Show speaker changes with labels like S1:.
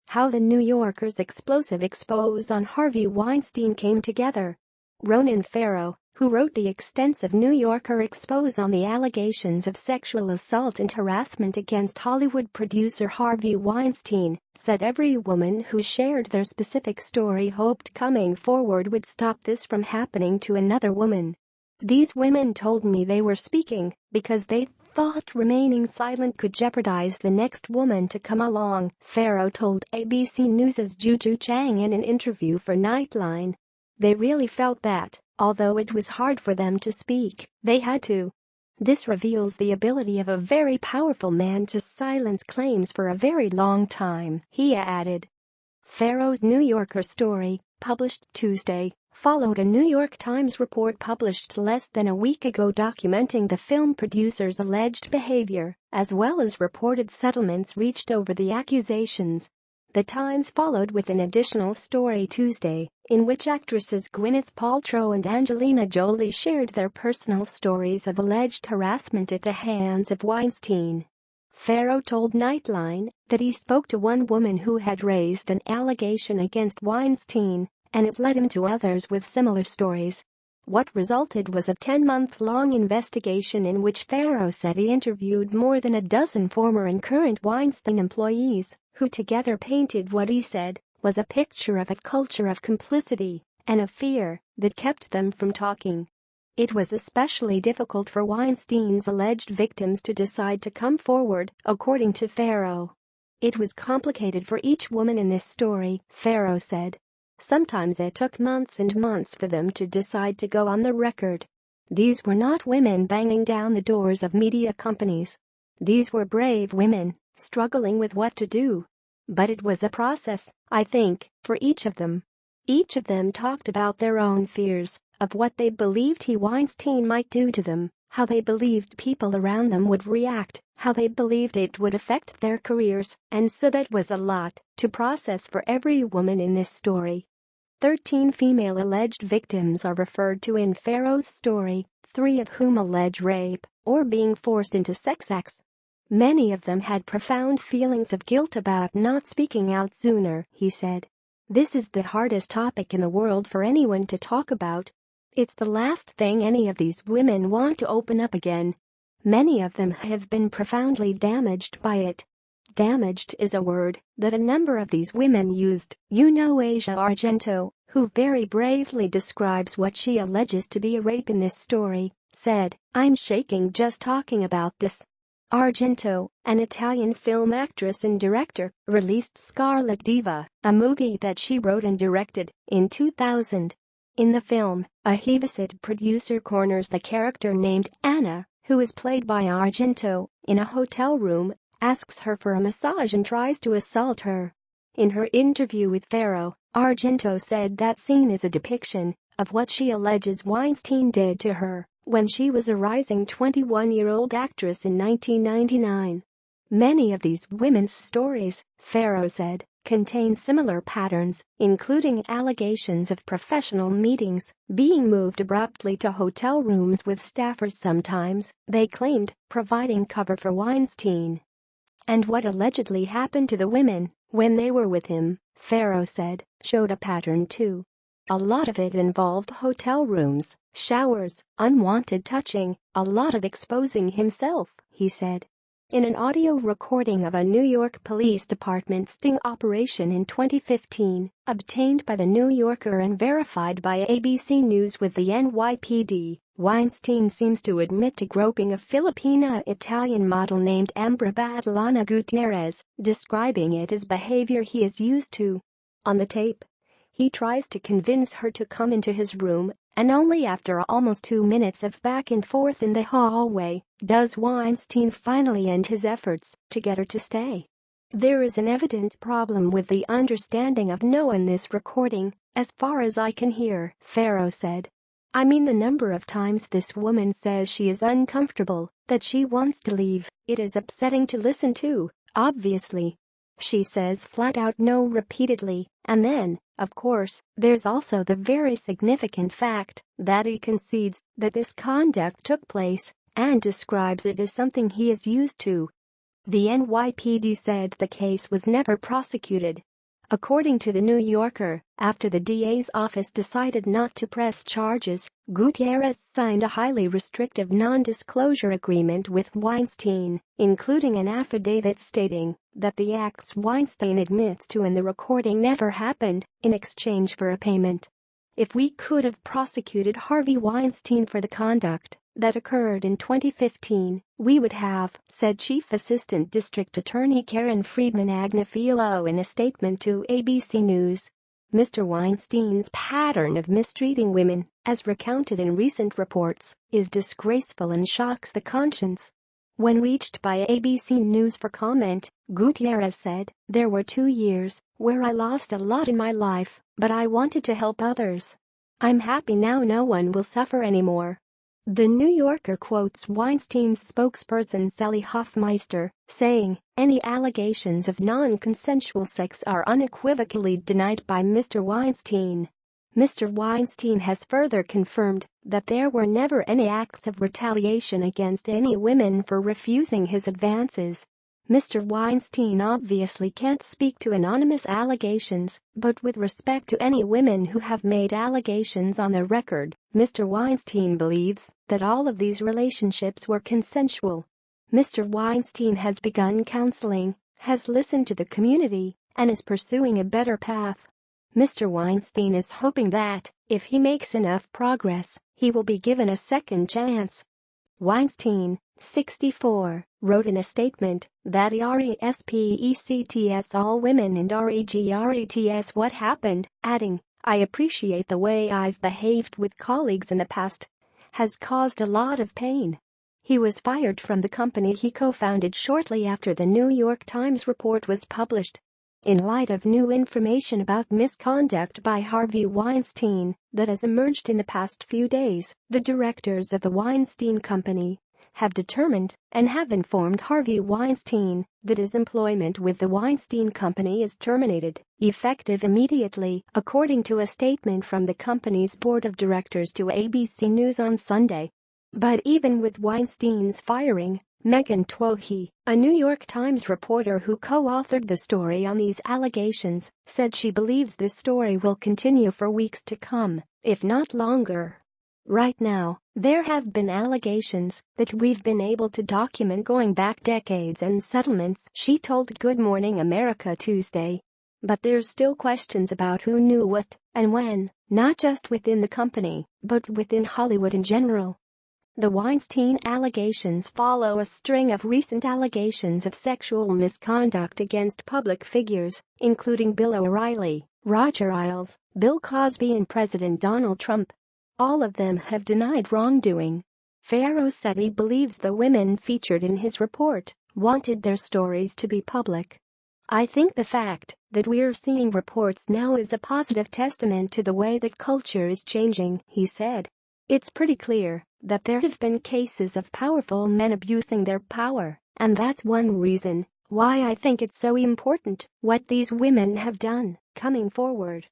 S1: How the New Yorker's explosive expose on Harvey Weinstein came together. Ronan Farrow, who wrote the extensive New Yorker expose on the allegations of sexual assault and harassment against Hollywood producer Harvey Weinstein, said every woman who shared their specific story hoped coming forward would stop this from happening to another woman. These women told me they were speaking because they thought remaining silent could jeopardize the next woman to come along, Farrow told ABC News' Juju Chang in an interview for Nightline. They really felt that, although it was hard for them to speak, they had to. This reveals the ability of a very powerful man to silence claims for a very long time, he added. Farrow's New Yorker story, published Tuesday, followed a New York Times report published less than a week ago documenting the film producer's alleged behavior, as well as reported settlements reached over the accusations. The Times followed with an additional story Tuesday, in which actresses Gwyneth Paltrow and Angelina Jolie shared their personal stories of alleged harassment at the hands of Weinstein. Farrow told Nightline that he spoke to one woman who had raised an allegation against Weinstein, and it led him to others with similar stories. What resulted was a 10-month-long investigation in which Farrow said he interviewed more than a dozen former and current Weinstein employees, who together painted what he said was a picture of a culture of complicity and of fear that kept them from talking. It was especially difficult for Weinstein's alleged victims to decide to come forward, according to Farrow. It was complicated for each woman in this story, Farrow said. Sometimes it took months and months for them to decide to go on the record. These were not women banging down the doors of media companies. These were brave women, struggling with what to do. But it was a process, I think, for each of them. Each of them talked about their own fears, of what they believed Weinstein might do to them, how they believed people around them would react, how they believed it would affect their careers, and so that was a lot to process for every woman in this story. 13 female alleged victims are referred to in Farrow's story, 3 of whom allege rape or being forced into sex acts. Many of them had profound feelings of guilt about not speaking out sooner, he said. This is the hardest topic in the world for anyone to talk about. It's the last thing any of these women want to open up again. Many of them have been profoundly damaged by it. Damaged is a word that a number of these women used, Asia Argento, who very bravely describes what she alleges to be a rape in this story, said, "I'm shaking just talking about this." Argento, an Italian film actress and director, released Scarlet Diva, a movie that she wrote and directed, in 2000. In the film, a heaviside producer corners the character named Anna, who is played by Argento, in a hotel room, asks her for a massage and tries to assault her. In her interview with Farrow, Argento said that scene is a depiction of what she alleges Weinstein did to her when she was a rising 21-year-old actress in 1999. Many of these women's stories, Farrow said, contain similar patterns, including allegations of professional meetings being moved abruptly to hotel rooms with staffers sometimes, they claimed, providing cover for Weinstein. And what allegedly happened to the women when they were with him, Farrow said, showed a pattern too. A lot of it involved hotel rooms, showers, unwanted touching, a lot of exposing himself, he said. In an audio recording of a New York Police Department sting operation in 2015, obtained by The New Yorker and verified by ABC News with the NYPD, Weinstein seems to admit to groping a Filipina-Italian model named Ambra Badlana Gutierrez, describing it as behavior he is used to. On the tape, he tries to convince her to come into his room, and only after almost 2 minutes of back and forth in the hallway does Weinstein finally end his efforts to get her to stay. There is an evident problem with the understanding of no in this recording, as far as I can hear, Farrow said. I mean the number of times this woman says she is uncomfortable, that she wants to leave, it is upsetting to listen to, obviously. She says flat out no repeatedly, and then, of course, there's also the very significant fact that he concedes that this conduct took place and describes it as something he is used to. The NYPD said the case was never prosecuted. According to The New Yorker, after the DA's office decided not to press charges, Gutierrez signed a highly restrictive non-disclosure agreement with Weinstein, including an affidavit stating that the acts Weinstein admits to in the recording never happened, in exchange for a payment. "If we could have prosecuted Harvey Weinstein for the conduct that occurred in 2015, we would have," said Chief Assistant District Attorney Karen Friedman Agnefialo in a statement to ABC News. Mr. Weinstein's pattern of mistreating women, as recounted in recent reports, is disgraceful and shocks the conscience. When reached by ABC News for comment, Gutierrez said, "There were 2 years where I lost a lot in my life, but I wanted to help others. I'm happy now no one will suffer anymore." The New Yorker quotes Weinstein's spokesperson Sally Hoffmeister, saying, "Any allegations of non-consensual sex are unequivocally denied by Mr. Weinstein." Mr. Weinstein has further confirmed that there were never any acts of retaliation against any women for refusing his advances. Mr. Weinstein obviously can't speak to anonymous allegations, but with respect to any women who have made allegations on their record, Mr. Weinstein believes that all of these relationships were consensual. Mr. Weinstein has begun counseling, has listened to the community, and is pursuing a better path. Mr. Weinstein is hoping that, if he makes enough progress, he will be given a second chance. Weinstein, 64, wrote in a statement that respects all women and regrets what happened, adding, "I appreciate the way I've behaved with colleagues in the past. Has caused a lot of pain." He was fired from the company he co-founded shortly after the New York Times report was published. In light of new information about misconduct by Harvey Weinstein that has emerged in the past few days, the directors of the Weinstein Company have determined and have informed Harvey Weinstein that his employment with the Weinstein Company is terminated, effective immediately, according to a statement from the company's board of directors to ABC News on Sunday. But even with Weinstein's firing, Megan Twohy, a New York Times reporter who co-authored the story on these allegations, said she believes this story will continue for weeks to come, if not longer. "Right now, there have been allegations that we've been able to document going back decades and settlements," she told Good Morning America Tuesday. "But there's still questions about who knew what and when, not just within the company, but within Hollywood in general." The Weinstein allegations follow a string of recent allegations of sexual misconduct against public figures, including Bill O'Reilly, Roger Ailes, Bill Cosby and President Donald Trump. All of them have denied wrongdoing. Farrow said he believes the women featured in his report wanted their stories to be public. "I think the fact that we're seeing reports now is a positive testament to the way that culture is changing," he said. "It's pretty clear that there have been cases of powerful men abusing their power, and that's one reason why I think it's so important what these women have done, coming forward."